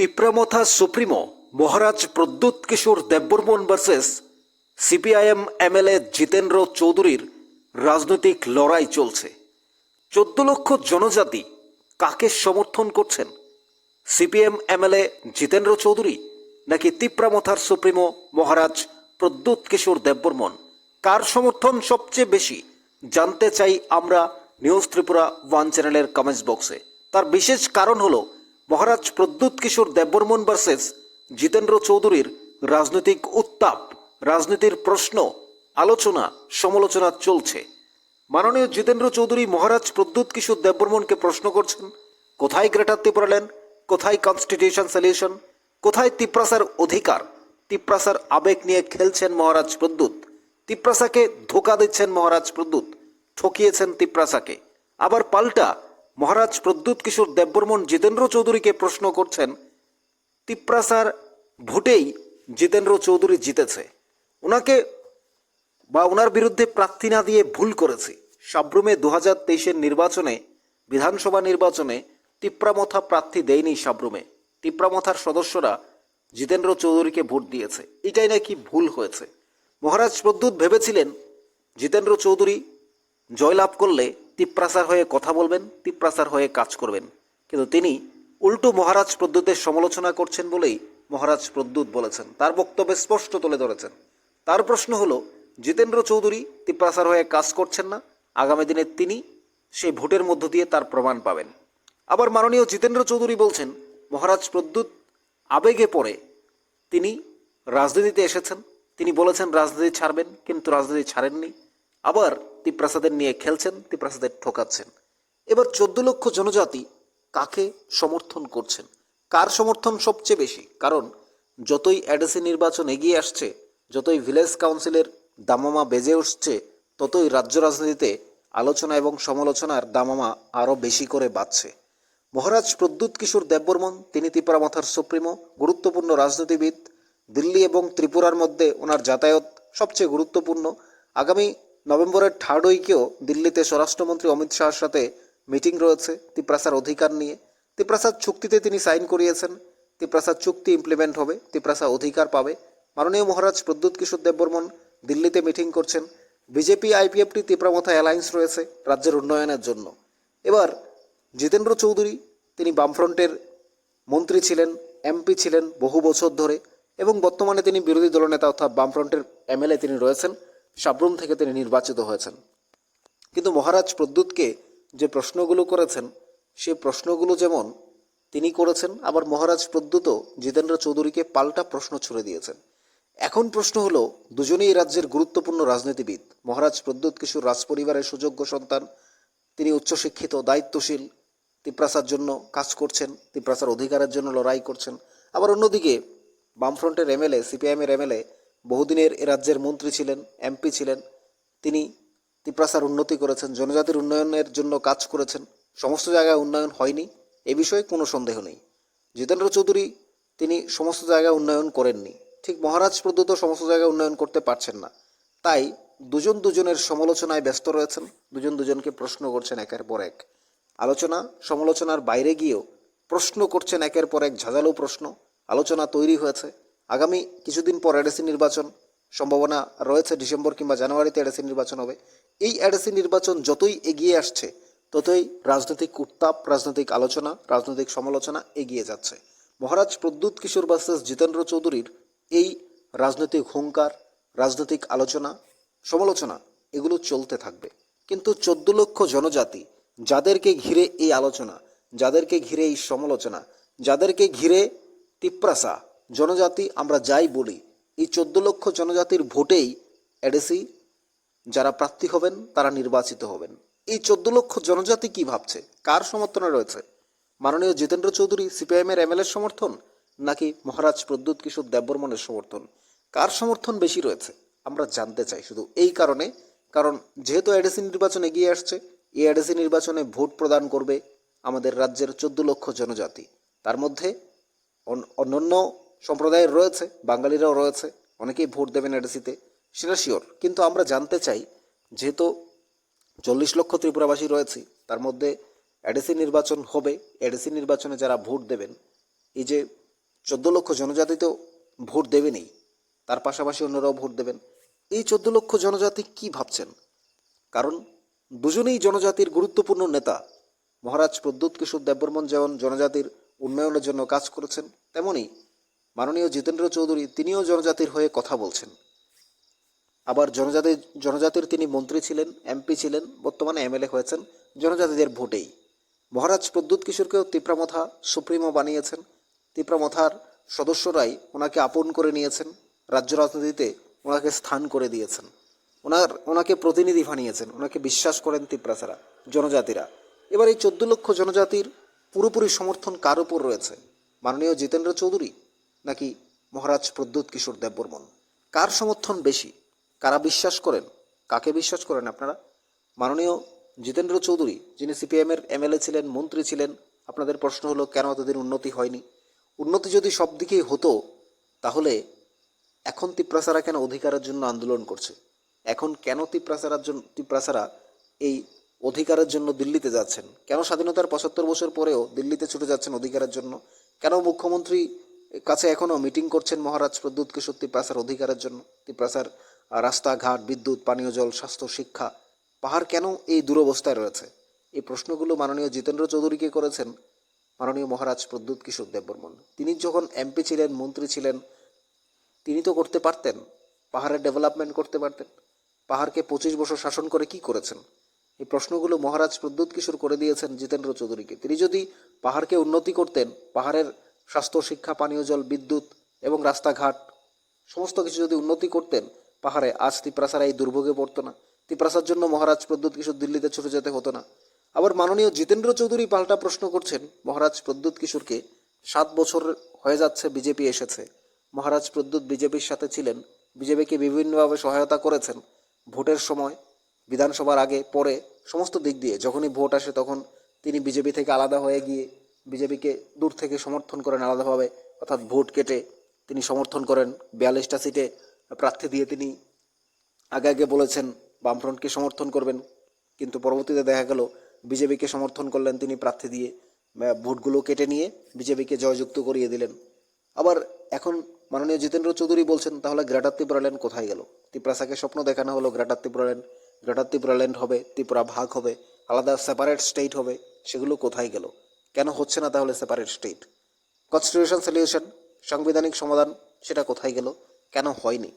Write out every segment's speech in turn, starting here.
Tipra Motha supremo Maharaj Pradyot Kishore Debbarma versus CPIM MLA Jitendra চৌধুরীর রাজনৈতিক লড়াই চলছে। 14 লক্ষ জনজাতি কাকে সমর্থন করছেন? সিপিএম এমএলএ জিতেন্দ্র চৌধুরী নাকি তিপ্রামথার সুপ্রিমো মহারাজ প্রদ্যুৎ কিশোর দেববর্মন? কার সমর্থন সবচেয়ে বেশি জানতে চাই আমরা নিউজ ত্রিপুরা ওয়ান চ্যানেলের কমেন্টস বক্সে। তার বিশেষ কারণ হলো মহারাজ প্রদ্যুৎ কিশোর দেববর্মন ভার্সেস জিতেন্দ্র চৌধুরীর রাজনৈতিক উত্তাপ, রাজনীতির প্রশ্ন, আলোচনা, সমালোচনা চলছে। মাননীয় জিতেন্দ্র চৌধুরী মহারাজ প্রদ্যুৎ কিশোর দেববর্মনকে প্রশ্ন করছেন, কোথায় গ্রেটার ত্রিপুরা ল্যান্ড, কোথায় কনস্টিটিউশন সলিউশন, কোথায় তিপ্রাসার অধিকার? তিপ্রাসার আবেগ নিয়ে খেলছেন মহারাজ প্রদ্যুৎ, তিপ্রাসাকে ধোকা দিচ্ছেন মহারাজ প্রদ্যুৎ, ঠকিয়েছেন তিপ্রাসাকে। আবার পাল্টা মহারাজ প্রদ্যুৎ কিশোর দেববর্মন জিতেন্দ্র চৌধুরীকে প্রশ্ন করছেন, তিপ্রাসার ভোটেই জিতেন্দ্র চৌধুরী জিতেছে, ওনাকে বা ওনার বিরুদ্ধে প্রার্থী না দিয়ে ভুল করেছি। সাব্রুমে 2023-এর নির্বাচনে, বিধানসভা নির্বাচনে তিপ্রামথা প্রার্থী দেয়নি সাব্রুমে। তিপ্রামথার সদস্যরা জিতেন্দ্র চৌধুরীকে ভোট দিয়েছে, এটাই নাকি ভুল হয়েছে। মহারাজ প্রদ্যুৎ ভেবেছিলেন জিতেন্দ্র চৌধুরী জয়লাভ করলে তিপ্রাসার হয়ে কথা বলবেন, তিপ্রাসার হয়ে কাজ করবেন, কিন্তু তিনি উল্টো মহারাজ প্রদ্যুতের সমালোচনা করছেন বলেই মহারাজ প্রদ্যুৎ বলেছেন, তার বক্তব্যে স্পষ্ট তুলে ধরেছেন। তার প্রশ্ন হলো, জিতেন্দ্র চৌধুরী তিপ্রাসার হয়ে কাজ করছেন না, আগামী দিনে তিনি সেই ভোটের মধ্য দিয়ে তার প্রমাণ পাবেন। আবার মাননীয় জিতেন্দ্র চৌধুরী বলছেন, মহারাজ প্রদ্যুৎ আবেগে পড়ে তিনি রাজনীতিতে এসেছেন, তিনি বলেছেন রাজনীতি ছাড়বেন, কিন্তু রাজনীতি ছাড়েননি। আবার তিপ্রাসাদের নিয়ে খেলছেন, তিপ্রাসাদের ঠকাচ্ছেন। এবার 14 লক্ষ জনজাতি কাকে সমর্থন করছেন? কার সমর্থন সবচেয়ে বেশি? কারণ যতই এডিসি নির্বাচন এগিয়ে আসছে, যতই ভিলেজ কাউন্সিলের দামামা বেজে উঠছে, ততই রাজ্য রাজনীতিতে আলোচনা এবং সমালোচনার দামামা আরও বেশি করে বাড়ছে। মহারাজ প্রদ্যুৎ কিশোর দেববর্মন, তিনি তিপ্রামথার সুপ্রিমো, গুরুত্বপূর্ণ রাজনীতিবিদ। দিল্লি এবং ত্রিপুরার মধ্যে ওনার যাতায়াত সবচেয়ে গুরুত্বপূর্ণ। আগামী নভেম্বরের 3rd উইকেও দিল্লিতে স্বরাষ্ট্রমন্ত্রী অমিত শাহর সাথে মিটিং রয়েছে তিপ্রাসার অধিকার নিয়ে। তিপ্রাসার চুক্তিতে তিনি সাইন করিয়েছেন, তিপ্রাসার চুক্তি ইমপ্লিমেন্ট হবে, তিপ্রাসা অধিকার পাবে। মাননীয় মহারাজ প্রদ্যুৎ কিশোর দেববর্মন দিল্লিতে মিটিং করছেন। বিজেপি আইপিএফটি তিপ্রামথা অ্যালায়েন্স রয়েছে রাজ্যের উন্নয়নের জন্য। এবার জিতেন্দ্র চৌধুরী, তিনি বামফ্রন্টের মন্ত্রী ছিলেন, এমপি ছিলেন বহু বছর ধরে, এবং বর্তমানে তিনি বিরোধী দলনেতা অর্থাৎ বামফ্রন্টের এমএলএ তিনি রয়েছেন। সাব্রুম থেকে তিনি নির্বাচিত হয়েছেন। কিন্তু মহারাজ প্রদ্যুৎকে যে প্রশ্নগুলো করেছেন, সে প্রশ্নগুলো যেমন তিনি করেছেন, আবার মহারাজ প্রদ্যুৎও জিতেন্দ্র চৌধুরীকে পাল্টা প্রশ্ন ছুড়ে দিয়েছেন। এখন প্রশ্ন হলো, দুজনেই রাজ্যের গুরুত্বপূর্ণ রাজনীতিবিদ। মহারাজ প্রদ্যুৎ কিশোর রাজপরিবারের সুযোগ্য সন্তান, তিনি উচ্চশিক্ষিত, দায়িত্বশীল, তিপ্রাসার জন্য কাজ করছেন, তিপ্রাসার অধিকারের জন্য লড়াই করছেন। আবার অন্যদিকে বামফ্রন্টের এমএলএ, সিপিআইএমের এমএলএ, বহুদিনের এ রাজ্যের মন্ত্রী ছিলেন, এমপি ছিলেন, তিনি তিপ্রাসার উন্নতি করেছেন, জনজাতির উন্নয়নের জন্য কাজ করেছেন। সমস্ত জায়গায় উন্নয়ন হয়নি, এ বিষয়ে কোনো সন্দেহ নেই। জিতেন্দ্র চৌধুরী তিনি সমস্ত জায়গায় উন্নয়ন করেননি, ঠিক মহারাজ প্রদ্যুৎও সমস্ত জায়গায় উন্নয়ন করতে পারছেন না। তাই দুজন দুজনের সমালোচনায় ব্যস্ত রয়েছেন, দুজন দুজনকে প্রশ্ন করছেন একের পর এক। আলোচনা সমালোচনার বাইরে গিয়েও প্রশ্ন করছেন একের পর এক, ঝাঁঝালো প্রশ্ন। আলোচনা তৈরি হয়েছে। আগামী কিছুদিন পর এডিসি নির্বাচন সম্ভাবনা রয়েছে, ডিসেম্বর কিংবা জানুয়ারিতে এডিসি নির্বাচন হবে। এই এডিসি নির্বাচন যতই এগিয়ে আসছে, ততই রাজনৈতিক উত্তাপ, রাজনৈতিক আলোচনা, রাজনৈতিক সমালোচনা এগিয়ে যাচ্ছে। মহারাজ প্রদ্যুৎ কিশোর ভার্সেস জিতেন্দ্র চৌধুরীর এই রাজনৈতিক হুঙ্কার, রাজনৈতিক আলোচনা, সমালোচনা এগুলো চলতে থাকবে। কিন্তু 14 লক্ষ জনজাতি যাদেরকে ঘিরে এই আলোচনা, যাদেরকে ঘিরে এই সমালোচনা, যাদেরকে ঘিরে তিপ্রাসা জনজাতি, আমরা যাই বলি, এই 14 লক্ষ জনজাতির ভোটেই এডিসি যারা প্রার্থী হবেন তারা নির্বাচিত হবেন। এই 14 লক্ষ জনজাতি কি ভাবছে? কার সমর্থনে রয়েছে? মাননীয় জিতেন্দ্র চৌধুরী সিপিআইএমের এমএলএ সমর্থন, নাকি মহারাজ প্রদ্যুৎ কিশোর দেববর্মনের সমর্থন? কার সমর্থন বেশি রয়েছে আমরা জানতে চাই, শুধু এই কারণে, কারণ যেহেতু এডিসি নির্বাচন এগিয়ে আসছে, এই এডিসি নির্বাচনে ভোট প্রদান করবে আমাদের রাজ্যের 14 লক্ষ জনজাতি। তার মধ্যে অন্যান্য সম্প্রদায়ের রয়েছে, বাঙালিরাও রয়েছে, অনেকেই ভোট দেবেন এডিসিতে, সেটা শিওর। কিন্তু আমরা জানতে চাই, যেহেতু 40 লক্ষ ত্রিপুরাবাসী রয়েছে, তার মধ্যে এডিসি নির্বাচন হবে, এডিসি নির্বাচনে যারা ভোট দেবেন, এই যে 14 লক্ষ জনজাতি তো ভোট দেবেনই, তার পাশাপাশি অন্যরাও ভোট দেবেন। এই 14 লক্ষ জনজাতি কি ভাবছেন? কারণ দুজনেই জনজাতির গুরুত্বপূর্ণ নেতা। মহারাজ প্রদ্যোৎ কিশোর দেববর্মন যেমন জনজাতির উন্নয়নের জন্য কাজ করেছেন, তেমনি মাননীয় জিতেন্দ্র চৌধুরী তিনিও জনজাতির হয়ে কথা বলছেন। আবার জনজাতির তিনি মন্ত্রী ছিলেন, এমপি ছিলেন, বর্তমানে এমএলএ হয়েছেন জনজাতিদের ভোটেই। মহারাজ প্রদ্যোৎ কিশোরকেও তিপ্রামথা সুপ্রিমো বানিয়েছেন। তিপ্রামথার সদস্যরাই ওনাকে আপন করে নিয়েছেন, রাজ্য রাজনীতিতে ওনাকে স্থান করে দিয়েছেন, ওনাকে প্রতিনিধি বানিয়েছেন, ওনাকে বিশ্বাস করেন তিপ্রাসারা জনজাতিরা। এবার এই 14 লক্ষ জনজাতির পুরোপুরি সমর্থন কার উপর রয়েছে? মাননীয় জিতেন্দ্র চৌধুরী নাকি মহারাজ প্রদ্যোৎ কিশোর দেববর্মন? কার সমর্থন বেশি? কারা বিশ্বাস করেন? কাকে বিশ্বাস করেন আপনারা? মাননীয় জিতেন্দ্র চৌধুরী, যিনি সিপিএমের এমএলএ ছিলেন, মন্ত্রী ছিলেন, আপনাদের প্রশ্ন হলো কেন এতদিন উন্নতি হয়নি? উন্নতি যদি সব দিকেই হতো, তাহলে এখন তিপ্রাসারা কেন অধিকারের জন্য আন্দোলন করছে? এখন কেন তিপ্রাসারা এই অধিকারের জন্য দিল্লিতে যাচ্ছেন? কেন স্বাধীনতার 75 বছর পরেও দিল্লিতে ছুটে যাচ্ছেন অধিকারের জন্য? কেন মুখ্যমন্ত্রী কাছে এখনও মিটিং করছেন মহারাজ প্রদ্যোৎ কিশোর তিপ্রাসার অধিকারের জন্য? তিপ্রাসার রাস্তাঘাট, বিদ্যুৎ, পানীয় জল, স্বাস্থ্য, শিক্ষা, পাহাড় কেন এই দুরবস্থায় রয়েছে? এই প্রশ্নগুলো মাননীয় জিতেন্দ্র চৌধুরীকে করেছেন মাননীয় মহারাজ প্রদ্যোৎ কিশোর দেববর্মন। তিনি যখন এমপি ছিলেন, মন্ত্রী ছিলেন, তিনি তো করতে পারতেন, পাহাড়ের ডেভেলপমেন্ট করতে পারতেন। পাহাড়কে 25 বছর শাসন করে কি করেছেন? এই প্রশ্নগুলো মহারাজ প্রদ্যোৎ কিশোর করে দিয়েছেন জিতেন্দ্র চৌধুরীকে। তিনি যদি পাহাড়কে উন্নতি করতেন, পাহাড়ের স্বাস্থ্য, শিক্ষা, পানীয় জল, বিদ্যুৎ এবং রাস্তাঘাট সমস্ত কিছু যদি উন্নতি করতেন, পাহাড়ে আজ তিপ্রাসারা এই দুর্ভোগে পড়তো না। তিপ্রাসার জন্য মহারাজ প্রদ্যোৎ কিশোর দিল্লিতে ছুটে যেতে হতো না। আবার মাননীয় জিতেন্দ্র চৌধুরী পাল্টা প্রশ্ন করছেন মহারাজ প্রদ্যোৎ কিশোরকে। 7 বছর হয়ে যাচ্ছে বিজেপি এসেছে, মহারাজ প্রদ্যোৎ বিজেপির সাথে ছিলেন, বিজেপিকে বিভিন্নভাবে সহায়তা করেছেন ভোটের সময়, বিধানসভার আগে পরে, সমস্ত দিক দিয়ে। যখনই ভোট আসে তখন তিনি বিজেপি থেকে আলাদা হয়ে গিয়ে বিজেপিকে দূর থেকে সমর্থন করেন আলাদাভাবে, অর্থাৎ ভোট কেটে তিনি সমর্থন করেন। 42টা সিটে প্রার্থী দিয়ে তিনি আগে বলেছেন বামফ্রন্টকে সমর্থন করবেন, কিন্তু পরবর্তীতে দেখা গেল বিজেপিকে সমর্থন করলেন তিনি প্রার্থী দিয়ে, ভোটগুলো কেটে নিয়ে বিজেপিকে জয়যুক্ত করিয়ে দিলেন। আবার এখন মাননীয় জিতেন্দ্র চৌধুরী বলছেন তাহলে গ্রেটার ত্রিপুরাল্যান্ড কোথায় গেল? তিপ্রাসাকে স্বপ্ন দেখানো হলো গ্রেটার ত্রিপুরাল্যান্ড হবে, ত্রিপুরা ভাগ হবে, আলাদা সেপারেট স্টেট হবে, সেগুলো কোথায় গেল? কেন হচ্ছে না তাহলে সেপারেট স্টেট? কনস্টিটিউশন সলিউশন, সাংবিধানিক সমাধান, সেটা কোথায় গেল? কেন হয়নি?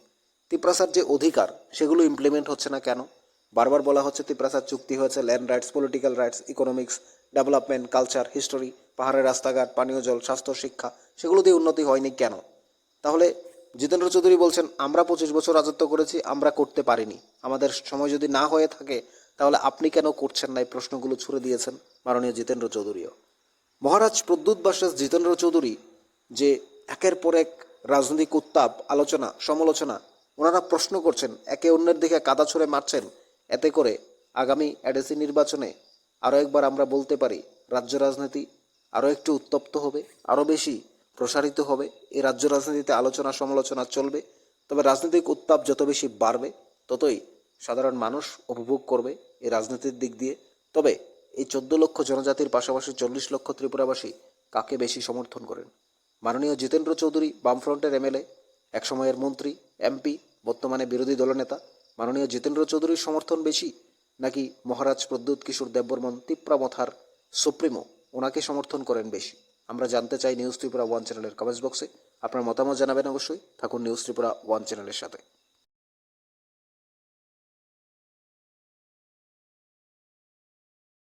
তিপ্রাসার যে অধিকার সেগুলো ইমপ্লিমেন্ট হচ্ছে না কেন? বারবার বলা হচ্ছে তিপ্রাসার চুক্তি হয়েছে, land rights, political rights, economics, development, culture, history, পাহাড়ের রাস্তাঘাট, পানীয় জল, স্বাস্থ্য, শিক্ষা, সেগুলো দিয়ে উন্নতি হয়নি কেন? তাহলে জিতেন্দ্র চৌধুরী বলছেন আমরা 25 বছর রাজত্ব করেছি, আমরা করতে পারিনি, আমাদের সময় যদি না হয়ে থাকে তাহলে আপনি কেন করছেন না? এই প্রশ্নগুলো ছুড়ে দিয়েছেন মাননীয় জিতেন্দ্র চৌধুরীও। মহারাজ প্রদ্যোৎ ভার্সেস জিতেন্দ্র চৌধুরী যে একের পর এক রাজনৈতিক উত্তাপ, আলোচনা, সমালোচনা, ওনারা প্রশ্ন করছেন, একে অন্যের দিকে কাদা ছুঁড়ে মারছেন, এতে করে আগামী এডিসি নির্বাচনে আরও একবার আমরা বলতে পারি রাজ্য রাজনীতি আরও একটু উত্তপ্ত হবে, আরও বেশি প্রসারিত হবে। এই রাজ্য রাজনীতিতে আলোচনা সমালোচনা চলবে, তবে রাজনৈতিক উত্তাপ যত বেশি বাড়বে ততই সাধারণ মানুষ উপভোগ করবে এই রাজনীতির দিক দিয়ে। তবে এই 14 লক্ষ জনজাতির পাশাপাশি 40 লক্ষ ত্রিপুরাবাসী কাকে বেশি সমর্থন করেন? মাননীয় জিতেন্দ্র চৌধুরী বামফ্রন্টের এমএলএ, একসময়ের মন্ত্রী, এমপি, বর্তমানে বিরোধী দলনেতা, মাননীয় জিতেন্দ্র চৌধুরীর সমর্থন বেশি, নাকি মহারাজ প্রদ্যোৎ কিশোর দেববর্মন তিপ্রামথার সুপ্রিমো ওনাকে সমর্থন করেন বেশি? আমরা জানতে চাই নিউজ ত্রিপুরা 1 চ্যানেলের কমেন্টস বক্সে। আপনার মতামত জানাবেন অবশ্যই। থাকুন নিউজ ত্রিপুরা 1 চ্যানেলের সাথে।